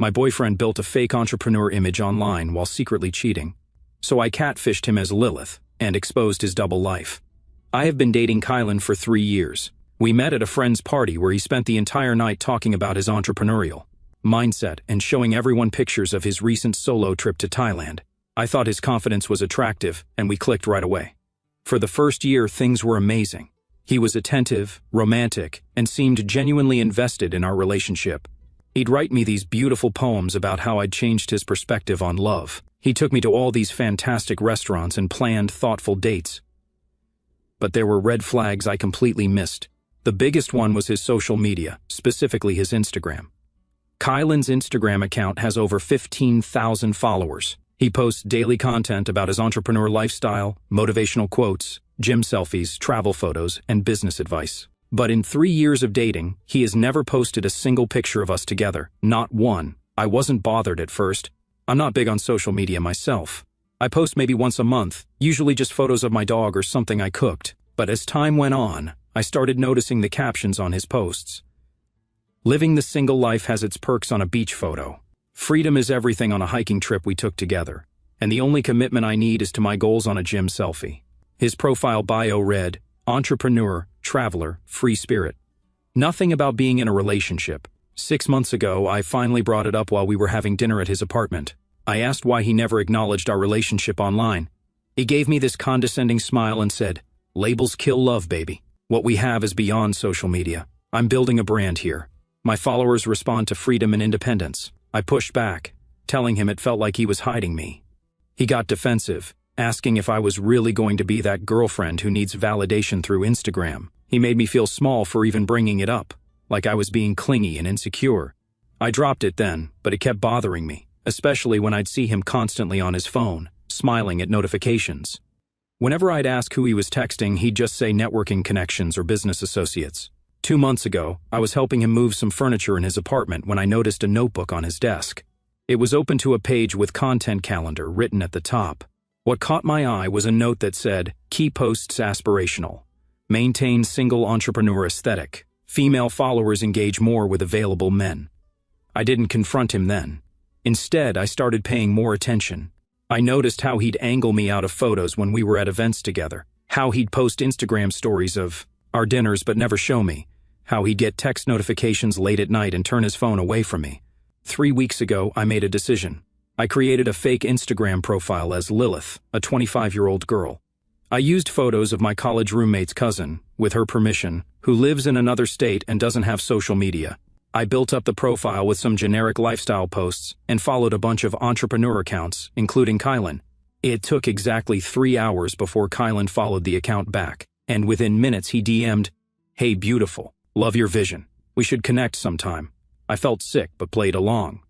My boyfriend built a fake entrepreneur image online while secretly cheating. So I catfished him as Lilith and exposed his double life. I have been dating Kylan for 3 years. We met at a friend's party where he spent the entire night talking about his entrepreneurial mindset and showing everyone pictures of his recent solo trip to Thailand. I thought his confidence was attractive, and we clicked right away. For the first year, things were amazing. He was attentive, romantic, and seemed genuinely invested in our relationship. He'd write me these beautiful poems about how I'd changed his perspective on love. He took me to all these fantastic restaurants and planned thoughtful dates. But there were red flags I completely missed. The biggest one was his social media, specifically his Instagram. Kylan's Instagram account has over 15,000 followers. He posts daily content about his entrepreneur lifestyle, motivational quotes, gym selfies, travel photos, and business advice. But in 3 years of dating, he has never posted a single picture of us together, not one. I wasn't bothered at first. I'm not big on social media myself. I post maybe once a month, usually just photos of my dog or something I cooked. But as time went on, I started noticing the captions on his posts. Living the single life has its perks on a beach photo. Freedom is everything on a hiking trip we took together. And the only commitment I need is to my goals on a gym selfie. His profile bio read, entrepreneur, traveler, free spirit. Nothing about being in a relationship. 6 months ago, I finally brought it up while we were having dinner at his apartment. I asked why he never acknowledged our relationship online. He gave me this condescending smile and said, "Labels kill love, baby. What we have is beyond social media. I'm building a brand here. My followers respond to freedom and independence." I pushed back, telling him it felt like he was hiding me. He got defensive, asking if I was really going to be that girlfriend who needs validation through Instagram. He made me feel small for even bringing it up, like I was being clingy and insecure. I dropped it then, but it kept bothering me, especially when I'd see him constantly on his phone, smiling at notifications. Whenever I'd ask who he was texting, he'd just say networking connections or business associates. 2 months ago, I was helping him move some furniture in his apartment when I noticed a notebook on his desk. It was open to a page with content calendar written at the top. What caught my eye was a note that said, "Key posts aspirational. Maintain single entrepreneur aesthetic. Female followers engage more with available men." I didn't confront him then. Instead, I started paying more attention. I noticed how he'd angle me out of photos when we were at events together, how he'd post Instagram stories of our dinners but never show me, how he'd get text notifications late at night and turn his phone away from me. 3 weeks ago, I made a decision. I created a fake Instagram profile as Lilith, a 25-year-old girl. I used photos of my college roommate's cousin, with her permission, who lives in another state and doesn't have social media. I built up the profile with some generic lifestyle posts and followed a bunch of entrepreneur accounts, including Kylan. It took exactly 3 hours before Kylan followed the account back, and within minutes he DM'd, "Hey beautiful, love your vision. We should connect sometime." I felt sick but played along.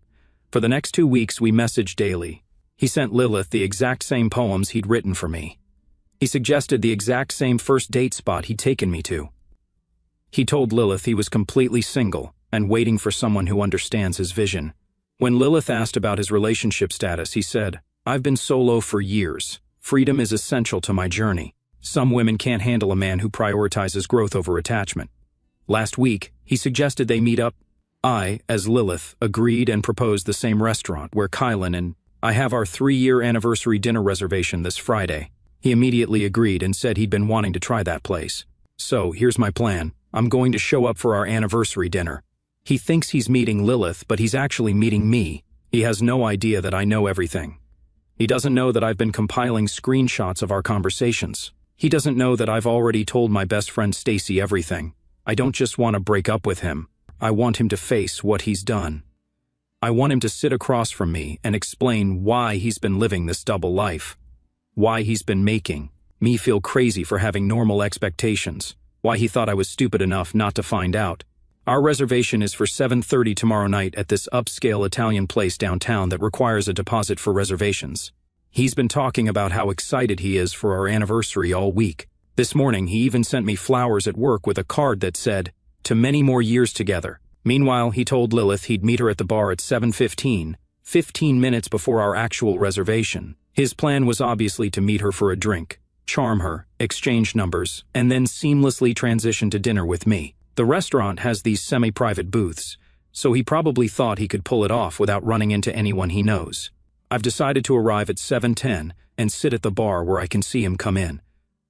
For the next 2 weeks we messaged daily. He sent Lilith the exact same poems he'd written for me. He suggested the exact same first date spot he'd taken me to. He told Lilith he was completely single and waiting for someone who understands his vision. When Lilith asked about his relationship status, he said, "I've been solo for years. Freedom is essential to my journey. Some women can't handle a man who prioritizes growth over attachment." Last week, he suggested they meet up. I, as Lilith, agreed and proposed the same restaurant where Kylan and I have our 3-year anniversary dinner reservation this Friday. He immediately agreed and said he'd been wanting to try that place. So, here's my plan. I'm going to show up for our anniversary dinner. He thinks he's meeting Lilith, but he's actually meeting me. He has no idea that I know everything. He doesn't know that I've been compiling screenshots of our conversations. He doesn't know that I've already told my best friend Stacy everything. I don't just want to break up with him. I want him to face what he's done. I want him to sit across from me and explain why he's been living this double life. Why he's been making me feel crazy for having normal expectations. Why he thought I was stupid enough not to find out. Our reservation is for 7:30 tomorrow night at this upscale Italian place downtown that requires a deposit for reservations. He's been talking about how excited he is for our anniversary all week. This morning, he even sent me flowers at work with a card that said, "To many more years together." Meanwhile, he told Lilith he'd meet her at the bar at 7:15, 15 minutes before our actual reservation. His plan was obviously to meet her for a drink, charm her, exchange numbers, and then seamlessly transition to dinner with me. The restaurant has these semi-private booths, so he probably thought he could pull it off without running into anyone he knows. I've decided to arrive at 7:10 and sit at the bar where I can see him come in.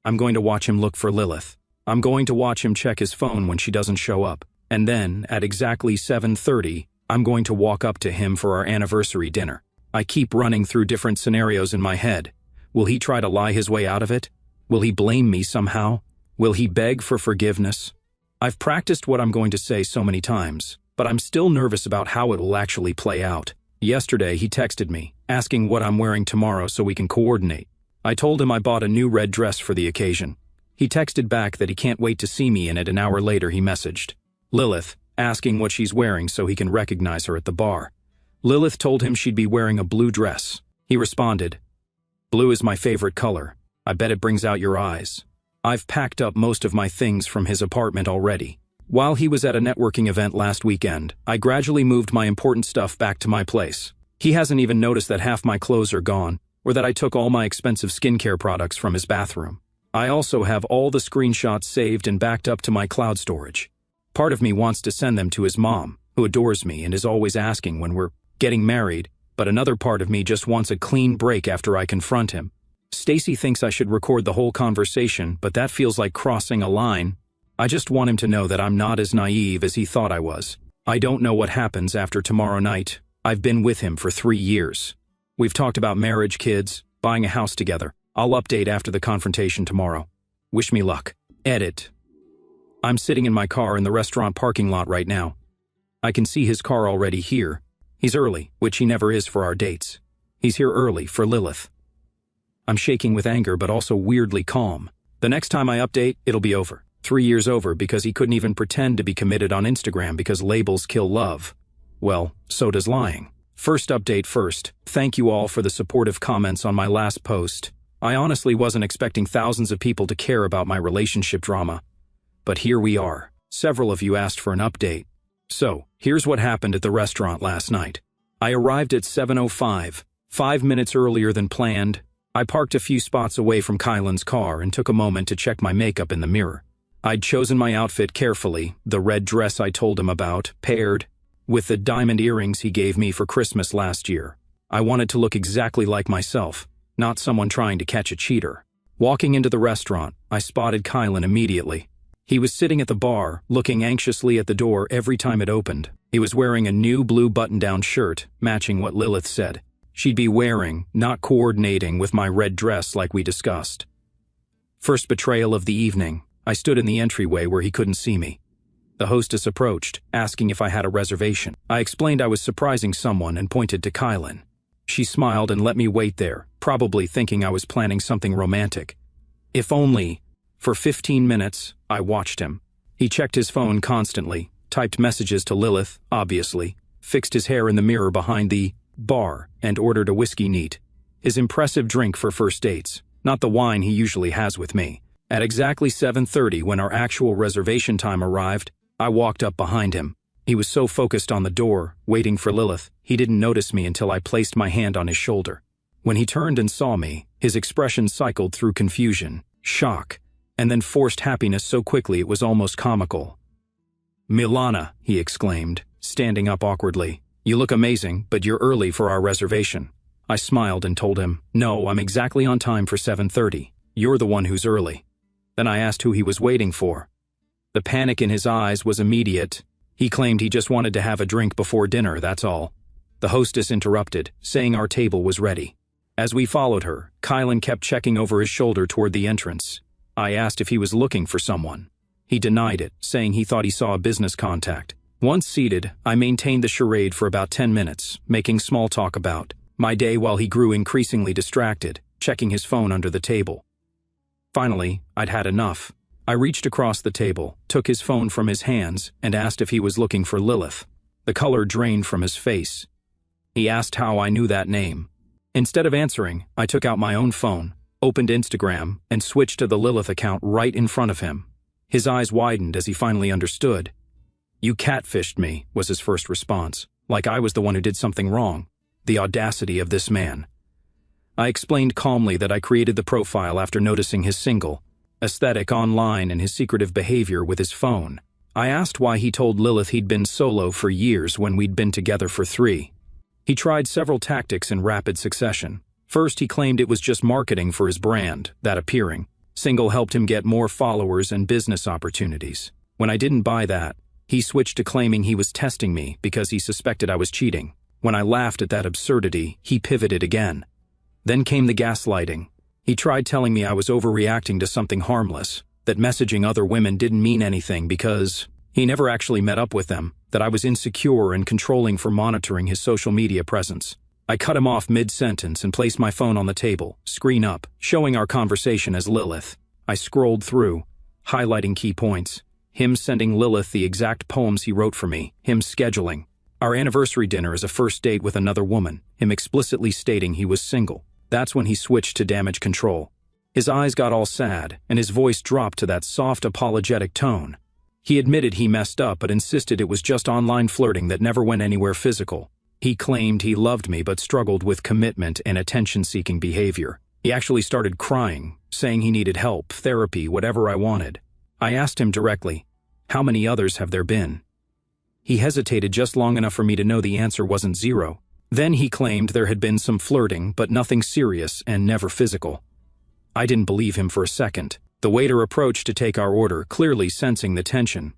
I'm going to watch him look for Lilith. I'm going to watch him check his phone when she doesn't show up. And then, at exactly 7:30, I'm going to walk up to him for our anniversary dinner. I keep running through different scenarios in my head. Will he try to lie his way out of it? Will he blame me somehow? Will he beg for forgiveness? I've practiced what I'm going to say so many times, but I'm still nervous about how it will actually play out. Yesterday, he texted me, asking what I'm wearing tomorrow so we can coordinate. I told him I bought a new red dress for the occasion. He texted back that he can't wait to see me in it. An hour later, he messaged Lilith, asking what she's wearing so he can recognize her at the bar. Lilith told him she'd be wearing a blue dress. He responded, "Blue is my favorite color. I bet it brings out your eyes." I've packed up most of my things from his apartment already. While he was at a networking event last weekend, I gradually moved my important stuff back to my place. He hasn't even noticed that half my clothes are gone, or that I took all my expensive skincare products from his bathroom. I also have all the screenshots saved and backed up to my cloud storage. Part of me wants to send them to his mom, who adores me and is always asking when we're getting married, but another part of me just wants a clean break after I confront him. Stacy thinks I should record the whole conversation, but that feels like crossing a line. I just want him to know that I'm not as naive as he thought I was. I don't know what happens after tomorrow night. I've been with him for 3 years. We've talked about marriage, kids, buying a house together. I'll update after the confrontation tomorrow. Wish me luck. Edit. I'm sitting in my car in the restaurant parking lot right now. I can see his car already here. He's early, which he never is for our dates. He's here early for Lilith. I'm shaking with anger but also weirdly calm. The next time I update, it'll be over. 3 years over because he couldn't even pretend to be committed on Instagram because labels kill love. Well, so does lying. First update first. Thank you all for the supportive comments on my last post. I honestly wasn't expecting thousands of people to care about my relationship drama. But here we are. Several of you asked for an update. So, here's what happened at the restaurant last night. I arrived at 7:05, 5 minutes earlier than planned. I parked a few spots away from Kylan's car and took a moment to check my makeup in the mirror. I'd chosen my outfit carefully, the red dress I told him about, paired with the diamond earrings he gave me for Christmas last year. I wanted to look exactly like myself, not someone trying to catch a cheater. Walking into the restaurant, I spotted Kylan immediately. He was sitting at the bar, looking anxiously at the door every time it opened. He was wearing a new blue button-down shirt, matching what Lilith said she'd be wearing, not coordinating with my red dress like we discussed. First betrayal of the evening. I stood in the entryway where he couldn't see me. The hostess approached, asking if I had a reservation. I explained I was surprising someone and pointed to Kylan. She smiled and let me wait there, probably thinking I was planning something romantic. If only. For 15 minutes, I watched him. He checked his phone constantly, typed messages to Lilith, obviously, fixed his hair in the mirror behind the bar, and ordered a whiskey neat. His impressive drink for first dates, not the wine he usually has with me. At exactly 7:30, when our actual reservation time arrived, I walked up behind him. He was so focused on the door, waiting for Lilith, he didn't notice me until I placed my hand on his shoulder. When he turned and saw me, his expression cycled through confusion, shock, and then forced happiness so quickly it was almost comical. "Milana," he exclaimed, standing up awkwardly. "You look amazing, but you're early for our reservation." I smiled and told him, "No, I'm exactly on time for 7:30. You're the one who's early." Then I asked who he was waiting for. The panic in his eyes was immediate. He claimed he just wanted to have a drink before dinner, that's all. The hostess interrupted, saying our table was ready. As we followed her, Kylan kept checking over his shoulder toward the entrance. I asked if he was looking for someone. He denied it, saying he thought he saw a business contact. Once seated, I maintained the charade for about 10 minutes, making small talk about my day while he grew increasingly distracted, checking his phone under the table. Finally, I'd had enough. I reached across the table, took his phone from his hands, and asked if he was looking for Lilith. The color drained from his face. He asked how I knew that name. Instead of answering, I took out my own phone, opened Instagram, and switched to the Lilith account right in front of him. His eyes widened as he finally understood. "You catfished me," was his first response, like I was the one who did something wrong. The audacity of this man. I explained calmly that I created the profile after noticing his single aesthetic online and his secretive behavior with his phone. I asked why he told Lilith he'd been solo for years when we'd been together for 3. He tried several tactics in rapid succession. First, he claimed it was just marketing for his brand, that appearing single helped him get more followers and business opportunities. When I didn't buy that, he switched to claiming he was testing me because he suspected I was cheating. When I laughed at that absurdity, he pivoted again. Then came the gaslighting. He tried telling me I was overreacting to something harmless, that messaging other women didn't mean anything because he never actually met up with them, that I was insecure and controlling for monitoring his social media presence. I cut him off mid-sentence and placed my phone on the table, screen up, showing our conversation as Lilith. I scrolled through, highlighting key points. Him sending Lilith the exact poems he wrote for me, him scheduling our anniversary dinner as a first date with another woman, him explicitly stating he was single. That's when he switched to damage control. His eyes got all sad, and his voice dropped to that soft, apologetic tone. He admitted he messed up but insisted it was just online flirting that never went anywhere physical. He claimed he loved me but struggled with commitment and attention-seeking behavior. He actually started crying, saying he needed help, therapy, whatever I wanted. I asked him directly, "How many others have there been?" He hesitated just long enough for me to know the answer wasn't 0. Then he claimed there had been some flirting, but nothing serious and never physical. I didn't believe him for a second. The waiter approached to take our order, clearly sensing the tension.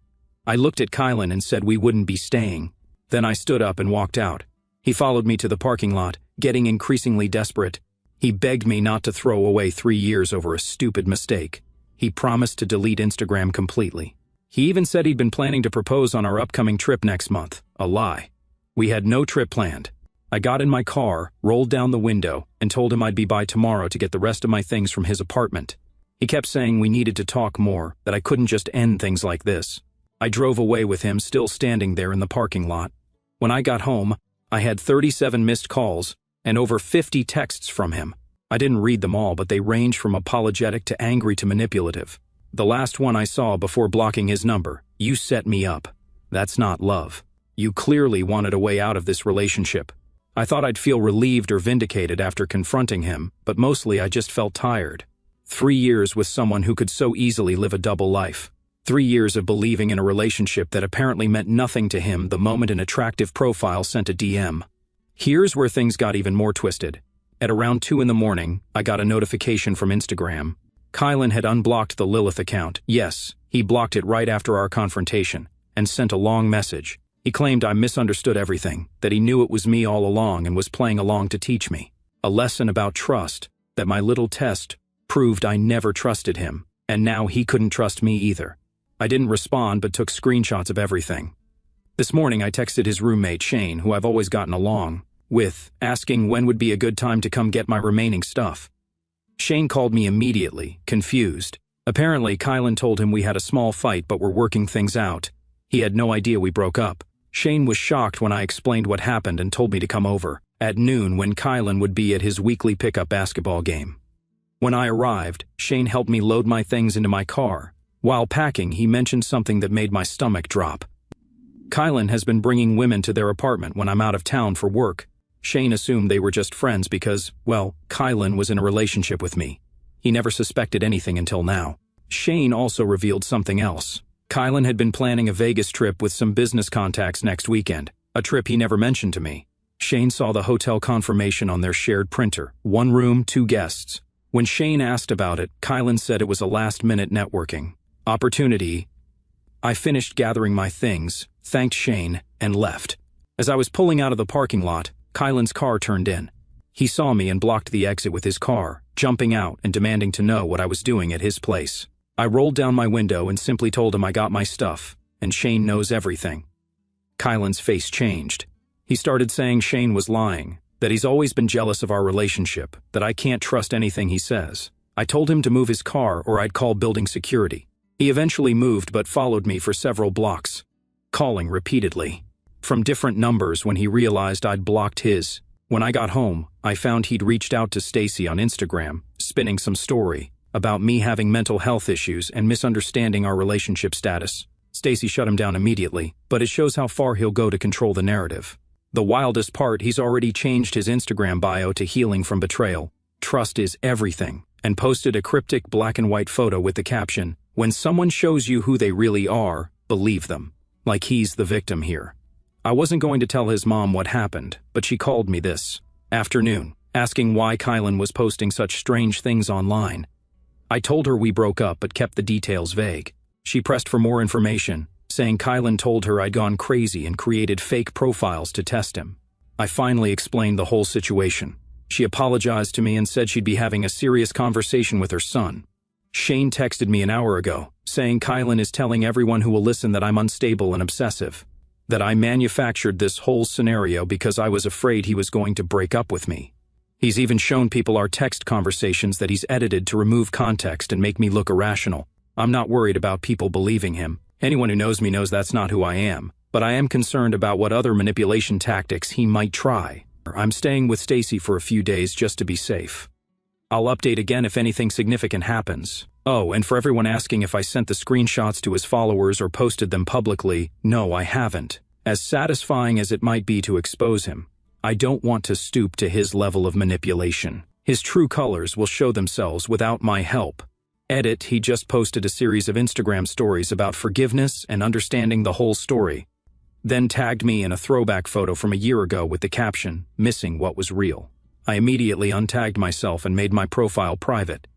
I looked at Kylan and said we wouldn't be staying. Then I stood up and walked out. He followed me to the parking lot, getting increasingly desperate. He begged me not to throw away 3 years over a stupid mistake. He promised to delete Instagram completely. He even said he'd been planning to propose on our upcoming trip next month. A lie. We had no trip planned. I got in my car, rolled down the window, and told him I'd be by tomorrow to get the rest of my things from his apartment. He kept saying we needed to talk more, that I couldn't just end things like this. I drove away with him still standing there in the parking lot. When I got home, I had 37 missed calls and over 50 texts from him. I didn't read them all, but they ranged from apologetic to angry to manipulative. The last one I saw before blocking his number: "You set me up. That's not love. You clearly wanted a way out of this relationship." I thought I'd feel relieved or vindicated after confronting him, but mostly I just felt tired. 3 years with someone who could so easily live a double life. 3 years of believing in a relationship that apparently meant nothing to him the moment an attractive profile sent a DM. Here's where things got even more twisted. At around 2 in the morning, I got a notification from Instagram. Kylan had unblocked the Lilith account. Yes, he blocked it right after our confrontation, and sent a long message. He claimed I misunderstood everything, that he knew it was me all along and was playing along to teach me. A lesson about trust, that my little test proved I never trusted him, and now he couldn't trust me either. I didn't respond but took screenshots of everything. This morning I texted his roommate Shane, who I've always gotten along with, asking when would be a good time to come get my remaining stuff. Shane called me immediately, confused. Apparently, Kylan told him we had a small fight but were working things out. He had no idea we broke up. Shane was shocked when I explained what happened and told me to come over at noon when Kylan would be at his weekly pickup basketball game. When I arrived, Shane helped me load my things into my car. While packing, he mentioned something that made my stomach drop. Kylan has been bringing women to their apartment when I'm out of town for work. Shane assumed they were just friends because, well, Kylan was in a relationship with me. He never suspected anything until now. Shane also revealed something else. Kylan had been planning a Vegas trip with some business contacts next weekend, a trip he never mentioned to me. Shane saw the hotel confirmation on their shared printer, 1 room, 2 guests. When Shane asked about it, Kylan said it was a last-minute networking opportunity. I finished gathering my things, thanked Shane, and left. As I was pulling out of the parking lot, Kylan's car turned in. He saw me and blocked the exit with his car, jumping out and demanding to know what I was doing at his place. I rolled down my window and simply told him I got my stuff, and Shane knows everything. Kylan's face changed. He started saying Shane was lying, that he's always been jealous of our relationship, that I can't trust anything he says. I told him to move his car or I'd call building security. He eventually moved but followed me for several blocks, calling repeatedly from different numbers when he realized I'd blocked his. When I got home, I found he'd reached out to Stacy on Instagram, spinning some story about me having mental health issues and misunderstanding our relationship status. Stacy shut him down immediately, but it shows how far he'll go to control the narrative. The wildest part, he's already changed his Instagram bio to healing from betrayal. Trust is everything, and posted a cryptic black and white photo with the caption, "When someone shows you who they really are, believe them. Like he's the victim here. I wasn't going to tell his mom what happened, but she called me this afternoon, asking why Kylan was posting such strange things online. I told her we broke up but kept the details vague. She pressed for more information, saying Kylan told her I'd gone crazy and created fake profiles to test him. I finally explained the whole situation. She apologized to me and said she'd be having a serious conversation with her son. Shane texted me an hour ago, saying Kylan is telling everyone who will listen that I'm unstable and obsessive. That I manufactured this whole scenario because I was afraid he was going to break up with me. He's even shown people our text conversations that he's edited to remove context and make me look irrational. I'm not worried about people believing him. Anyone who knows me knows that's not who I am. But I am concerned about what other manipulation tactics he might try. I'm staying with Stacy for a few days just to be safe. I'll update again if anything significant happens. Oh, and for everyone asking if I sent the screenshots to his followers or posted them publicly, no, I haven't. As satisfying as it might be to expose him, I don't want to stoop to his level of manipulation. His true colors will show themselves without my help. Edit, he just posted a series of Instagram stories about forgiveness and understanding the whole story. Then tagged me in a throwback photo from a year ago with the caption, "Missing what was real." I immediately untagged myself and made my profile private.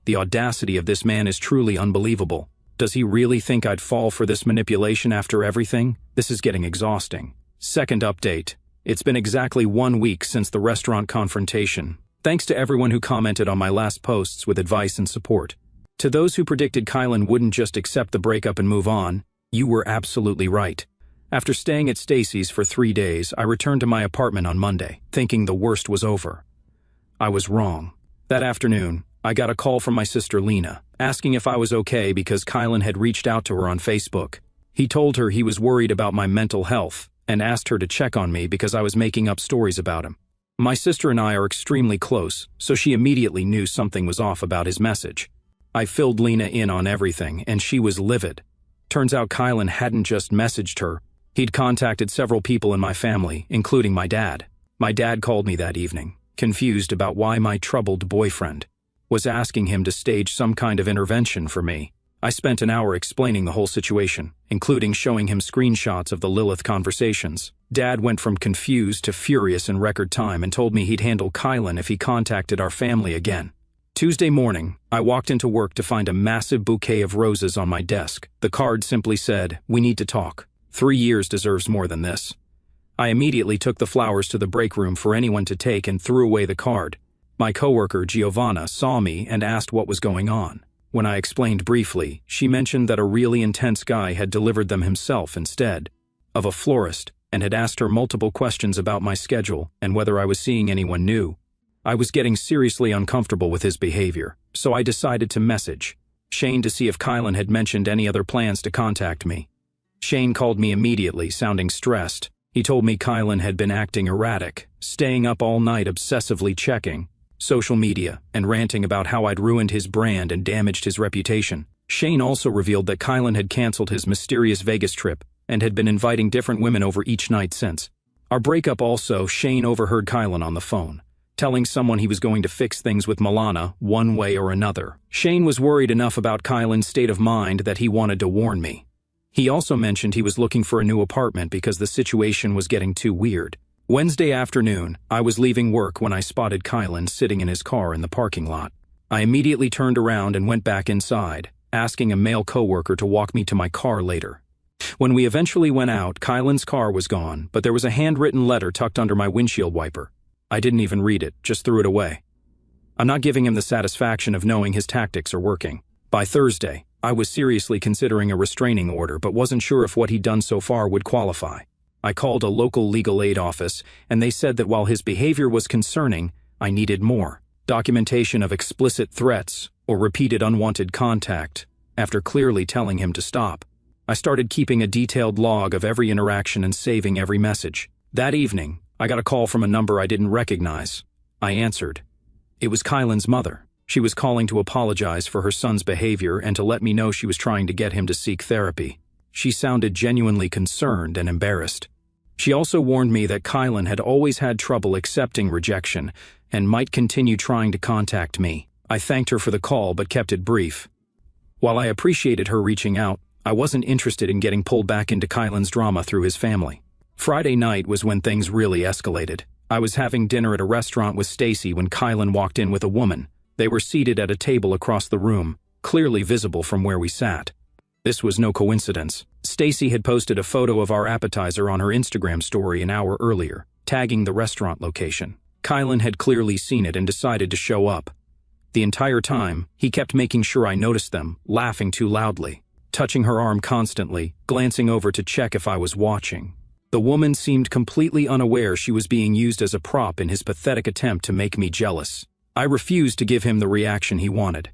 The audacity of this man is truly unbelievable. Does he really think I'd fall for this manipulation after everything? This is getting exhausting. Second update. It's been exactly 1 week since the restaurant confrontation. Thanks to everyone who commented on my last posts with advice and support. To those who predicted Kylan wouldn't just accept the breakup and move on, you were absolutely right. After staying at Stacy's for 3 days, I returned to my apartment on Monday, thinking the worst was over. I was wrong. That afternoon, I got a call from my sister Lena, asking if I was okay because Kylan had reached out to her on Facebook. He told her he was worried about my mental health and asked her to check on me because I was making up stories about him. My sister and I are extremely close, so she immediately knew something was off about his message. I filled Lena in on everything, and she was livid. Turns out Kylan hadn't just messaged her. He'd contacted several people in my family, including my dad. My dad called me that evening, confused about why my troubled boyfriend was asking him to stage some kind of intervention for me. I spent an hour explaining the whole situation, including showing him screenshots of the Lilith conversations. Dad went from confused to furious in record time and told me he'd handle Kylan if he contacted our family again. Tuesday morning, I walked into work to find a massive bouquet of roses on my desk. The card simply said, "We need to talk. 3 years deserves more than this." I immediately took the flowers to the break room for anyone to take and threw away the card. My coworker, Giovanna, saw me and asked what was going on. When I explained briefly, she mentioned that a really intense guy had delivered them himself instead of a florist and had asked her multiple questions about my schedule and whether I was seeing anyone new. I was getting seriously uncomfortable with his behavior, so I decided to message Shane to see if Kylan had mentioned any other plans to contact me. Shane called me immediately, sounding stressed. He told me Kylan had been acting erratic, staying up all night obsessively checking social media and ranting about how I'd ruined his brand and damaged his reputation. Shane also revealed that Kylan had canceled his mysterious Vegas trip and had been inviting different women over each night since. Our breakup also, Shane overheard Kylan on the phone, telling someone he was going to fix things with Milana one way or another. Shane was worried enough about Kylan's state of mind that he wanted to warn me. He also mentioned he was looking for a new apartment because the situation was getting too weird. Wednesday afternoon, I was leaving work when I spotted Kylan sitting in his car in the parking lot. I immediately turned around and went back inside, asking a male coworker to walk me to my car later. When we eventually went out, Kylan's car was gone, but there was a handwritten letter tucked under my windshield wiper. I didn't even read it, just threw it away. I'm not giving him the satisfaction of knowing his tactics are working. By Thursday, I was seriously considering a restraining order but wasn't sure if what he'd done so far would qualify. I called a local legal aid office, and they said that while his behavior was concerning, I needed more documentation of explicit threats or repeated unwanted contact, after clearly telling him to stop. I started keeping a detailed log of every interaction and saving every message. That evening, I got a call from a number I didn't recognize. I answered. It was Kylan's mother. She was calling to apologize for her son's behavior and to let me know she was trying to get him to seek therapy. She sounded genuinely concerned and embarrassed. She also warned me that Kylan had always had trouble accepting rejection and might continue trying to contact me. I thanked her for the call but kept it brief. While I appreciated her reaching out, I wasn't interested in getting pulled back into Kylan's drama through his family. Friday night was when things really escalated. I was having dinner at a restaurant with Stacy when Kylan walked in with a woman. They were seated at a table across the room, clearly visible from where we sat. This was no coincidence. Stacy had posted a photo of our appetizer on her Instagram story an hour earlier, tagging the restaurant location. Kylan had clearly seen it and decided to show up. The entire time, he kept making sure I noticed them, laughing too loudly, touching her arm constantly, glancing over to check if I was watching. The woman seemed completely unaware she was being used as a prop in his pathetic attempt to make me jealous. I refused to give him the reaction he wanted.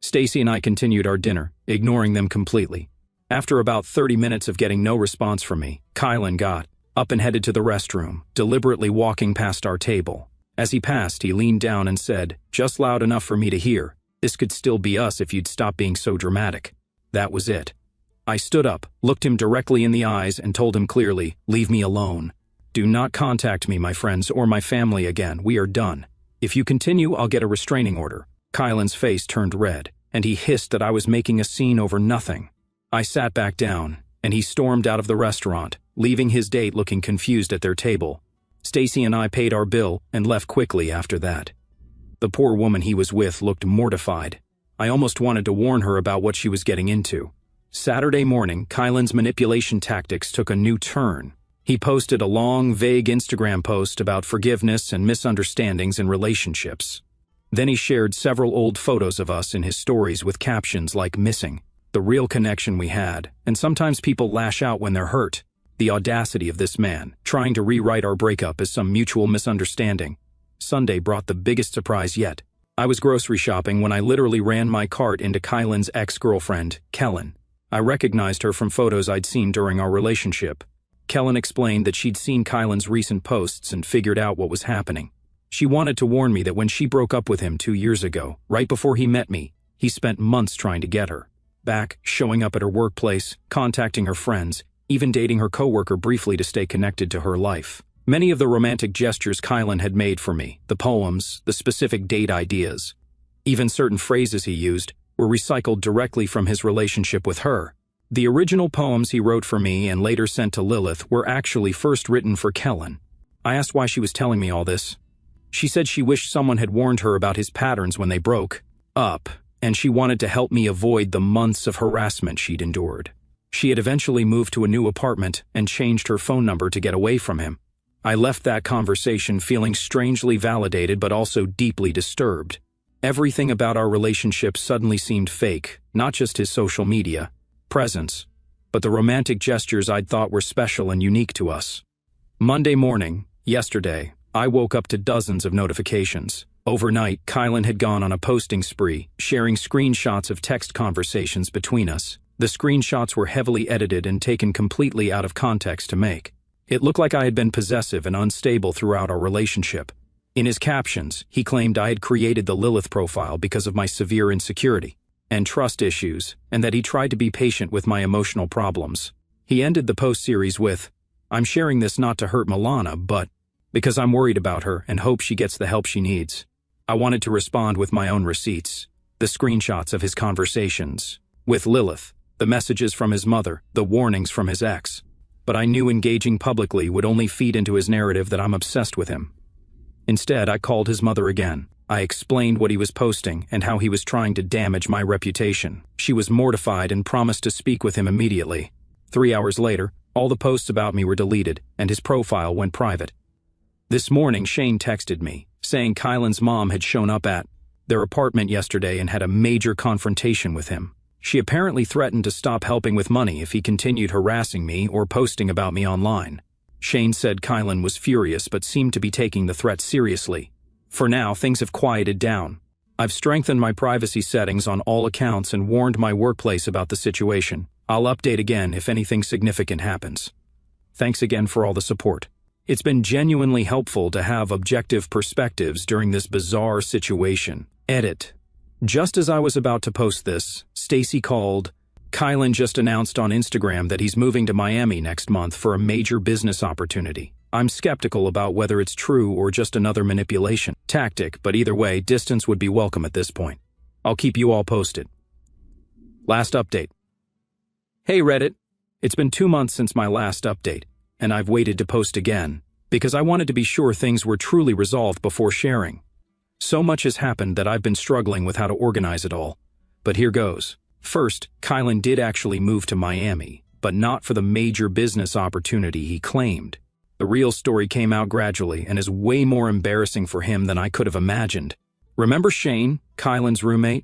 Stacy and I continued our dinner, ignoring them completely. After about 30 minutes of getting no response from me, Kylan got up and headed to the restroom, deliberately walking past our table. As he passed, he leaned down and said, just loud enough for me to hear, "This could still be us if you'd stop being so dramatic." That was it. I stood up, looked him directly in the eyes, and told him clearly, "Leave me alone. Do not contact me, my friends, or my family again. We are done. If you continue, I'll get a restraining order." Kylan's face turned red, and he hissed that I was making a scene over nothing. I sat back down, and he stormed out of the restaurant, leaving his date looking confused at their table. Stacy and I paid our bill and left quickly after that. The poor woman he was with looked mortified. I almost wanted to warn her about what she was getting into. Saturday morning, Kylan's manipulation tactics took a new turn. He posted a long, vague Instagram post about forgiveness and misunderstandings in relationships. Then he shared several old photos of us in his stories with captions like "missing," the real connection we had, and sometimes people lash out when they're hurt. The audacity of this man, trying to rewrite our breakup as some mutual misunderstanding. Sunday brought the biggest surprise yet. I was grocery shopping when I literally ran my cart into Kylan's ex-girlfriend, Kellen. I recognized her from photos I'd seen during our relationship. Kellen explained that she'd seen Kylan's recent posts and figured out what was happening. She wanted to warn me that when she broke up with him 2 years ago, right before he met me, he spent months trying to get her back, showing up at her workplace, contacting her friends, even dating her coworker briefly to stay connected to her life. Many of the romantic gestures Kylan had made for me, the poems, the specific date ideas, even certain phrases he used, were recycled directly from his relationship with her. The original poems he wrote for me and later sent to Lilith were actually first written for Kellen. I asked why she was telling me all this. She said she wished someone had warned her about his patterns when they broke up, and she wanted to help me avoid the months of harassment she'd endured. She had eventually moved to a new apartment and changed her phone number to get away from him. I left that conversation feeling strangely validated but also deeply disturbed. Everything about our relationship suddenly seemed fake, not just his social media presence, but the romantic gestures I'd thought were special and unique to us. Monday morning, yesterday, I woke up to dozens of notifications. Overnight, Kylan had gone on a posting spree, sharing screenshots of text conversations between us. The screenshots were heavily edited and taken completely out of context to make. It looked like I had been possessive and unstable throughout our relationship. In his captions, he claimed I had created the Lilith profile because of my severe insecurity and trust issues, and that he tried to be patient with my emotional problems. He ended the post series with, "I'm sharing this not to hurt Milana, but because I'm worried about her and hope she gets the help she needs." I wanted to respond with my own receipts, the screenshots of his conversations with Lilith, the messages from his mother, the warnings from his ex. But I knew engaging publicly would only feed into his narrative that I'm obsessed with him. Instead, I called his mother again. I explained what he was posting and how he was trying to damage my reputation. She was mortified and promised to speak with him immediately. 3 hours later, all the posts about me were deleted, and his profile went private. This morning, Shane texted me, saying Kylan's mom had shown up at their apartment yesterday and had a major confrontation with him. She apparently threatened to stop helping with money if he continued harassing me or posting about me online. Shane said Kylan was furious but seemed to be taking the threat seriously. For now, things have quieted down. I've strengthened my privacy settings on all accounts and warned my workplace about the situation. I'll update again if anything significant happens. Thanks again for all the support. It's been genuinely helpful to have objective perspectives during this bizarre situation. Edit. Just as I was about to post this, Stacy called. Kylan just announced on Instagram that he's moving to Miami next month for a major business opportunity. I'm skeptical about whether it's true or just another manipulation tactic, but either way, distance would be welcome at this point. I'll keep you all posted. Last update. Hey Reddit, it's been 2 months since my last update, and I've waited to post again, because I wanted to be sure things were truly resolved before sharing. So much has happened that I've been struggling with how to organize it all. But here goes. First, Kylan did actually move to Miami, but not for the major business opportunity he claimed. The real story came out gradually and is way more embarrassing for him than I could have imagined. Remember Shane, Kylan's roommate?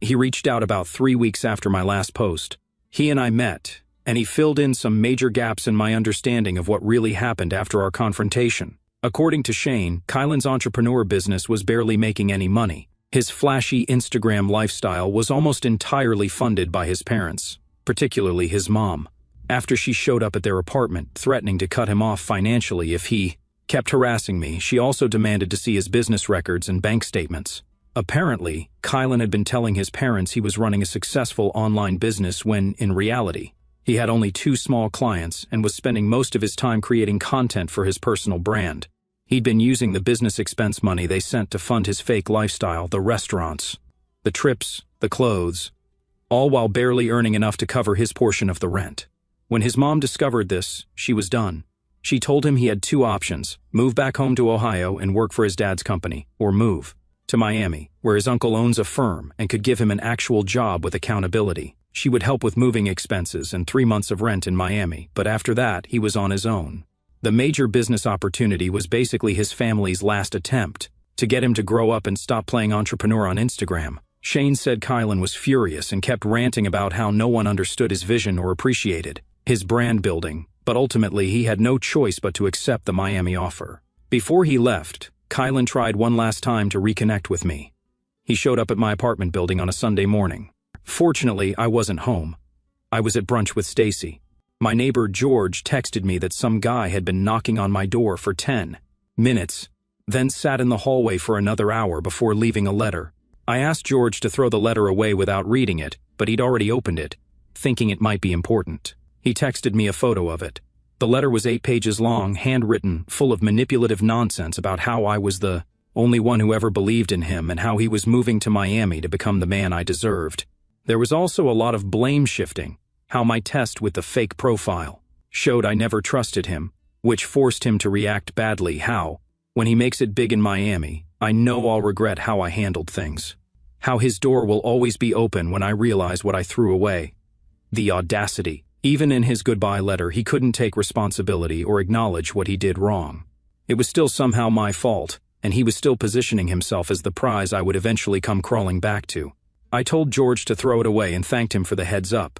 He reached out about 3 weeks after my last post. He and I met, and he filled in some major gaps in my understanding of what really happened after our confrontation. According to Shane, Kylan's entrepreneur business was barely making any money. His flashy Instagram lifestyle was almost entirely funded by his parents, particularly his mom. After she showed up at their apartment, threatening to cut him off financially if he kept harassing me, she also demanded to see his business records and bank statements. Apparently, Kylan had been telling his parents he was running a successful online business when, in reality, he had only 2 small clients and was spending most of his time creating content for his personal brand. He'd been using the business expense money they sent to fund his fake lifestyle, the restaurants, the trips, the clothes, all while barely earning enough to cover his portion of the rent. When his mom discovered this, she was done. She told him he had 2 options: move back home to Ohio and work for his dad's company, or move to Miami, where his uncle owns a firm and could give him an actual job with accountability. She would help with moving expenses and 3 months of rent in Miami, but after that, he was on his own. The major business opportunity was basically his family's last attempt to get him to grow up and stop playing entrepreneur on Instagram. Shane said Kylan was furious and kept ranting about how no one understood his vision or appreciated his brand building, but ultimately he had no choice but to accept the Miami offer. Before he left, Kylan tried one last time to reconnect with me. He showed up at my apartment building on a Sunday morning. Fortunately, I wasn't home. I was at brunch with Stacy. My neighbor George texted me that some guy had been knocking on my door for 10 minutes, then sat in the hallway for another hour before leaving a letter. I asked George to throw the letter away without reading it, but he'd already opened it, thinking it might be important. He texted me a photo of it. The letter was 8 pages long, handwritten, full of manipulative nonsense about how I was the only one who ever believed in him and how he was moving to Miami to become the man I deserved. There was also a lot of blame shifting, how my test with the fake profile showed I never trusted him, which forced him to react badly, how, when he makes it big in Miami, I know I'll regret how I handled things. How his door will always be open when I realize what I threw away. The audacity. Even in his goodbye letter, he couldn't take responsibility or acknowledge what he did wrong. It was still somehow my fault, and he was still positioning himself as the prize I would eventually come crawling back to. I told George to throw it away and thanked him for the heads up.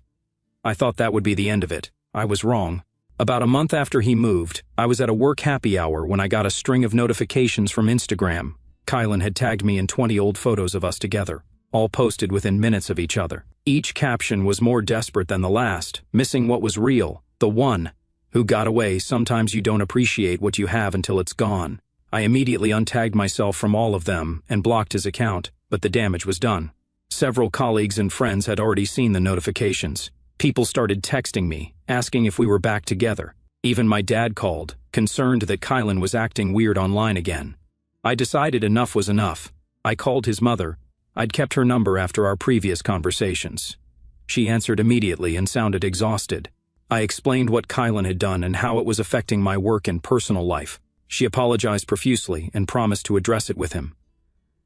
I thought that would be the end of it. I was wrong. About a month after he moved, I was at a work happy hour when I got a string of notifications from Instagram. Kylan had tagged me in 20 old photos of us together, all posted within minutes of each other. Each caption was more desperate than the last, missing what was real, the one who got away. Sometimes you don't appreciate what you have until it's gone. I immediately untagged myself from all of them and blocked his account, but the damage was done. Several colleagues and friends had already seen the notifications. People started texting me, asking if we were back together. Even my dad called, concerned that Kylan was acting weird online again. I decided enough was enough. I called his mother. I'd kept her number after our previous conversations. She answered immediately and sounded exhausted. I explained what Kylan had done and how it was affecting my work and personal life. She apologized profusely and promised to address it with him.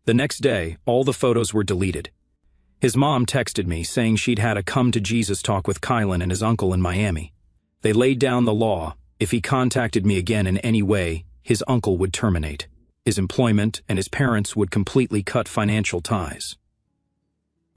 The next day, all the photos were deleted. His mom texted me saying she'd had a come-to-Jesus talk with Kylan and his uncle in Miami. They laid down the law. If he contacted me again in any way, his uncle would terminate his employment and his parents would completely cut financial ties.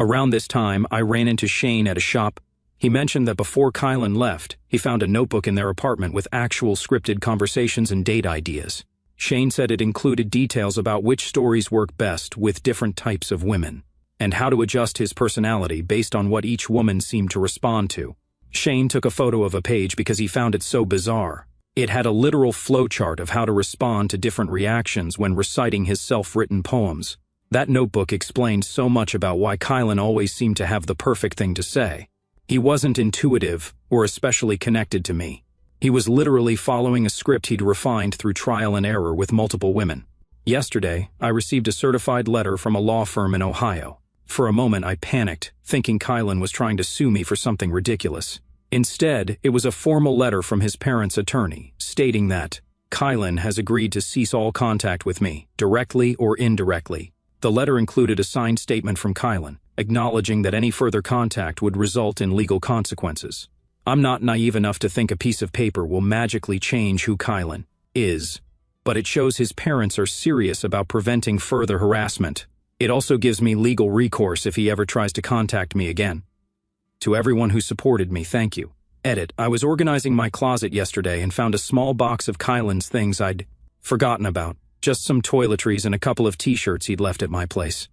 Around this time, I ran into Shane at a shop. He mentioned that before Kylan left, he found a notebook in their apartment with actual scripted conversations and date ideas. Shane said it included details about which stories work best with different types of women, and how to adjust his personality based on what each woman seemed to respond to. Shane took a photo of a page because he found it so bizarre. It had a literal flowchart of how to respond to different reactions when reciting his self-written poems. That notebook explained so much about why Kylan always seemed to have the perfect thing to say. He wasn't intuitive or especially connected to me. He was literally following a script he'd refined through trial and error with multiple women. Yesterday, I received a certified letter from a law firm in Ohio. For a moment I panicked, thinking Kylan was trying to sue me for something ridiculous. Instead, it was a formal letter from his parents' attorney, stating that Kylan has agreed to cease all contact with me, directly or indirectly. The letter included a signed statement from Kylan, acknowledging that any further contact would result in legal consequences. I'm not naive enough to think a piece of paper will magically change who Kylan is, but it shows his parents are serious about preventing further harassment. It also gives me legal recourse if he ever tries to contact me again. To everyone who supported me, thank you. Edit: I was organizing my closet yesterday and found a small box of Kylan's things I'd forgotten about. Just some toiletries and a couple of t-shirts he'd left at my place.